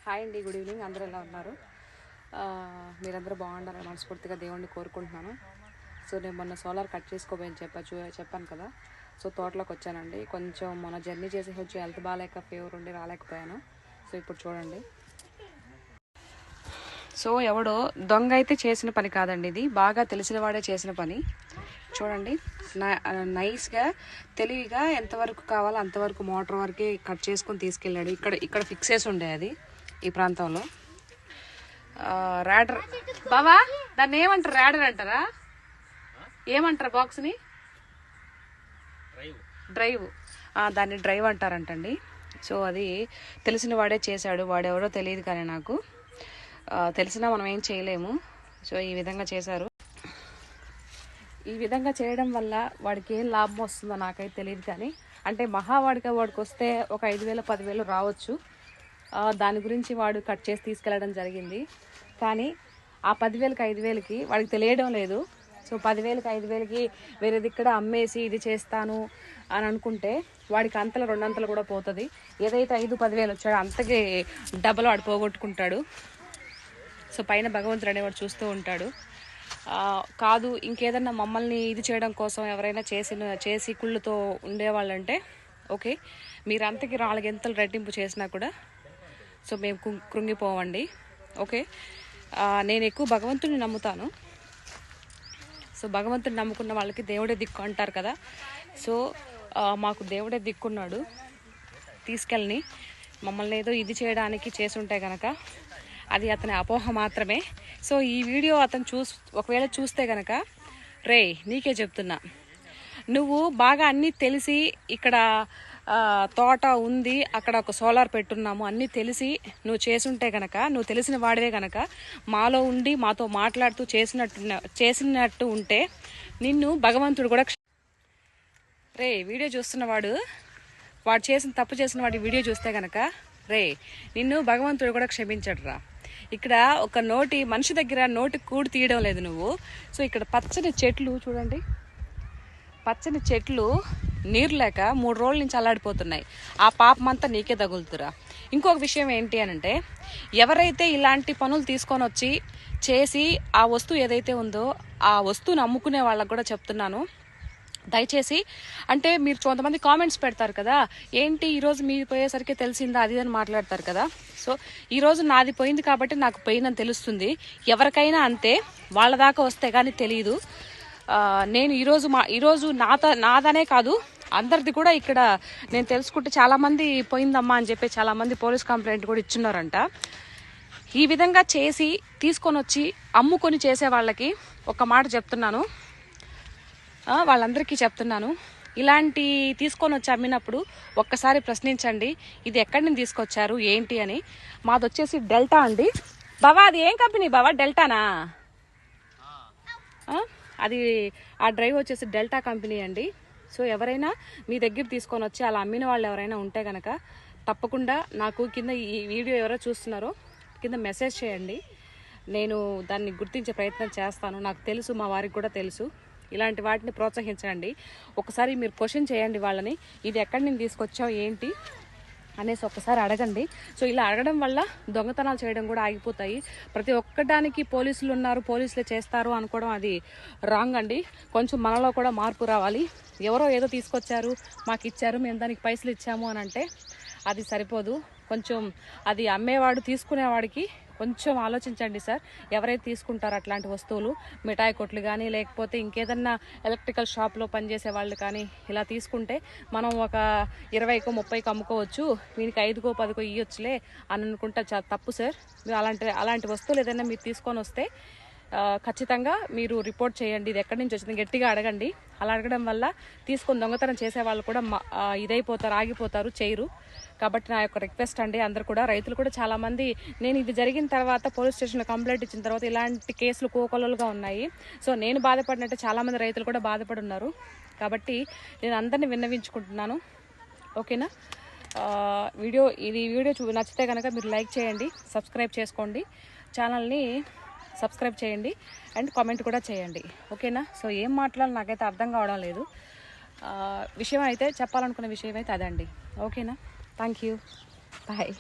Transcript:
Hi అండి, good evening. అందరూ ఎలా ఉన్నారు? మీరందరూ బాగుండాలని మనస్ఫూర్తిగా దేవుణ్ణి కోరుకుంటున్నాను. సో నేను మొన్న సోలార్ కట్ చేసుకోబోయని చెప్పాను కదా. సో తోటలోకి వచ్చానండి. కొంచెం మొన్న జర్నీ చేసి కొంచెం హెల్త్ బాగాలేక ఫీవర్ ఉండి రాలేకపోయాను. సో ఇప్పుడు చూడండి. సో ఎవడో దొంగ అయితే చేసిన పని కాదండి, ఇది బాగా తెలిసిన వాడే చేసిన పని. చూడండి, నైస్గా తెలివిగా ఎంతవరకు కావాలో అంతవరకు మోటార్ వరకే కట్ చేసుకొని తీసుకెళ్ళాడు. ఇక్కడ ఫిక్స్ చేసి ఉండే అది ఈ ప్రాంతంలో. ర్యాడర్ బావా, దాన్ని ఏమంటారు? ర్యాడర్ అంటారా? ఏమంటారు బాక్స్ని? డ్రైవ్. దాన్ని డ్రైవ్ అంటారంటండి. సో అది తెలిసిన వాడే చేశాడు. వాడెవరో తెలియదు, కానీ నాకు తెలిసినా మనం ఏం చేయలేము. సో ఈ విధంగా చేశారు. ఈ విధంగా చేయడం వల్ల వాడికి ఏం లాభం వస్తుందో నాకైతే తెలియదు, కానీ అంటే వాడికి వస్తే ఒక 5,000 10,000 రావచ్చు. దాని గురించి వాడు కట్ చేసి తీసుకెళ్ళడం జరిగింది. కానీ ఆ 10,000కి 5,000కి వాడికి తెలియడం లేదు. సో 10,000కి 5,000కి వేరేది ఇక్కడ అమ్మేసి ఇది చేస్తాను అని అనుకుంటే వాడికి అంతలో 2 అంతలు కూడా పోతుంది. ఏదైతే 5-10,000 వచ్చాడో అంతకి డబ్బులు వాడు పోగొట్టుకుంటాడు. సో పైన భగవంతుడు అనేవాడు చూస్తూ ఉంటాడు. కాదు ఇంకేదన్నా మమ్మల్ని ఇది చేయడం కోసం ఎవరైనా చేసి కుళ్ళుతో ఉండేవాళ్ళంటే ఓకే, మీరు అంతకి 4 గంటలు రెట్టింపు చేసినా కూడా సో మేము కృంగిపోవండి. ఓకే, నేను ఎక్కువ భగవంతుడిని నమ్ముతాను. సో భగవంతుడిని నమ్ముకున్న వాళ్ళకి దేవుడే దిక్కు అంటారు కదా. సో మాకు దేవుడే దిక్కున్నాడు. తీసుకెళ్ళని మమ్మల్ని ఏదో ఇది చేయడానికి చేసుంటే కనుక అది అతని అపోహ మాత్రమే. సో ఈ వీడియో అతను ఒకవేళ చూస్తే కనుక రే నీకే చెప్తున్నా, నువ్వు బాగా అన్నీ తెలిసి ఇక్కడ తోట ఉంది, అక్కడ ఒక సోలార్ పెట్టున్నాము అన్నీ తెలిసి నువ్వు చేసుంటే కనుక, నువ్వు తెలిసిన వాడివే కనుక మాలో ఉండి మాతో మాట్లాడుతూ చేసినట్టు ఉంటే నిన్ను భగవంతుడు కూడా రే వీడియో చూస్తున్నవాడు తప్పు చేసిన వాడి వీడియో చూస్తే కనుక రే నిన్ను భగవంతుడు కూడా క్షమించడు రా. ఇక్కడ ఒక మనిషి దగ్గర నోటి కూడి తీయడం లేదు నువ్వు. సో ఇక్కడ పచ్చని చెట్లు చూడండి, పచ్చని చెట్లు నీరు లేక 3 రోజుల నుంచి అల్లాడిపోతున్నాయి. ఆ పాపమంతా నీకే తగులుతురా. ఇంకొక విషయం ఏంటి అనంటే, ఎవరైతే ఇలాంటి పనులు తీసుకొని వచ్చి చేసి ఆ వస్తువు ఏదైతే ఉందో ఆ వస్తువుని అమ్ముకునే వాళ్ళకు కూడా చెప్తున్నాను, దయచేసి అంటే మీరు కొంతమంది కామెంట్స్ పెడతారు కదా, ఏంటి ఈరోజు మీరు పోయేసరికి తెలిసిందా అది అని మాట్లాడతారు కదా. సో ఈరోజు నాది పోయింది కాబట్టి నాకు పోయిందని తెలుస్తుంది. ఎవరికైనా అంతే, వాళ్ళ దాకా వస్తే కానీ తెలియదు. నేను ఈరోజు నాదనే కాదు అందరిది కూడా ఇక్కడ నేను తెలుసుకుంటే చాలామంది పోయిందమ్మా అని చెప్పి చాలామంది పోలీస్ కంప్లైంట్ కూడా ఇచ్చున్నారంట. ఈ విధంగా చేసి తీసుకొని వచ్చి అమ్ముకొని చేసే వాళ్ళకి ఒక మాట చెప్తున్నాను, వాళ్ళందరికీ చెప్తున్నాను, ఇలాంటి తీసుకొని వచ్చి అమ్మినప్పుడు ఒక్కసారి ప్రశ్నించండి, ఇది ఎక్కడి నుంచి తీసుకొచ్చారు ఏంటి అని. మాది వచ్చేసి డెల్టా అండి. బావా అది ఏం కంపెనీ బావా? డెల్టానా? అది ఆ డ్రైవ్ వచ్చేసి డెల్టా కంపెనీ అండి. సో ఎవరైనా మీ దగ్గర తీసుకొని వచ్చి అలా అమ్మిన వాళ్ళు ఎవరైనా ఉంటే కనుక తప్పకుండా నాకు కింద ఈ వీడియో ఎవరో చూస్తున్నారో కింద మెసేజ్ చేయండి. నేను దాన్ని గుర్తించే ప్రయత్నం చేస్తాను. నాకు తెలుసు, మా వారికి కూడా తెలుసు. ఇలాంటి వాటిని ప్రోత్సహించండి. ఒకసారి మీరు క్వశ్చన్ చేయండి వాళ్ళని, ఇది ఎక్కడి నుంచి తీసుకొచ్చావు ఏంటి అనేసి ఒక్కసారి అడగండి. సో ఇలా అడగడం వల్ల దొంగతనాలు చేయడం కూడా ఆగిపోతాయి. ప్రతి ఒక్కటానికి పోలీసులు ఉన్నారు, పోలీసులే చేస్తారు అనుకోవడం అది రాంగ్ అండి. కొంచెం మనలో కూడా మార్పు రావాలి. ఎవరో ఏదో తీసుకొచ్చారు, మాకు ఇచ్చారు, మేము దానికి పైసలు ఇచ్చాము అని అంటే అది సరిపోదు. కొంచెం అది అమ్మేవాడు తీసుకునేవాడికి కొంచెం ఆలోచించండి సార్. ఎవరైతే తీసుకుంటారో అట్లాంటి వస్తువులు, మిఠాయి కొట్లు కానీ లేకపోతే ఇంకేదన్నా ఎలక్ట్రికల్ షాప్లో పనిచేసే వాళ్ళు కానీ ఇలా తీసుకుంటే మనం ఒక 20కో 30కో అమ్ముకోవచ్చు, వీనికి 5కో 10కో ఇవ్వచ్చులే అని అనుకుంటే తప్పు సార్. అలాంటి వస్తువులు ఏదైనా మీరు తీసుకొని వస్తే ఖచ్చితంగా మీరు రిపోర్ట్ చేయండి, ఇది ఎక్కడి నుంచి వచ్చింది గట్టిగా అడగండి. అలా అడగడం వల్ల తీసుకొని దొంగతనం చేసే వాళ్ళు కూడా ఇదైపోతారు, ఆగిపోతారు, చేయరు. కాబట్టి నా యొక్క రిక్వెస్ట్ అండి, అందరు కూడా రైతులు కూడా చాలామంది నేను ఇది జరిగిన తర్వాత పోలీస్ స్టేషన్లో కంప్లైంట్ ఇచ్చిన తర్వాత ఇలాంటి కేసులు కోకొల్లలుగా ఉన్నాయి. సో నేను బాధపడినట్టు చాలామంది రైతులు కూడా బాధపడి ఉన్నారు. కాబట్టి నేను అందరినీ విన్నవించుకుంటున్నాను. ఓకేనా? ఈ వీడియో నచ్చితే కనుక మీరు లైక్ చేయండి, సబ్స్క్రైబ్ చేసుకోండి, ఛానల్ని సబ్స్క్రైబ్ చేయండి అండ్ కామెంట్ కూడా చేయండి. ఓకేనా? సో ఏం మాట్లాడాలి నాకైతే అర్థం కావడం లేదు. విషయం అయితే చెప్పాలనుకున్న విషయం అయితే అదండి. ఓకేనా? Thank you, bye.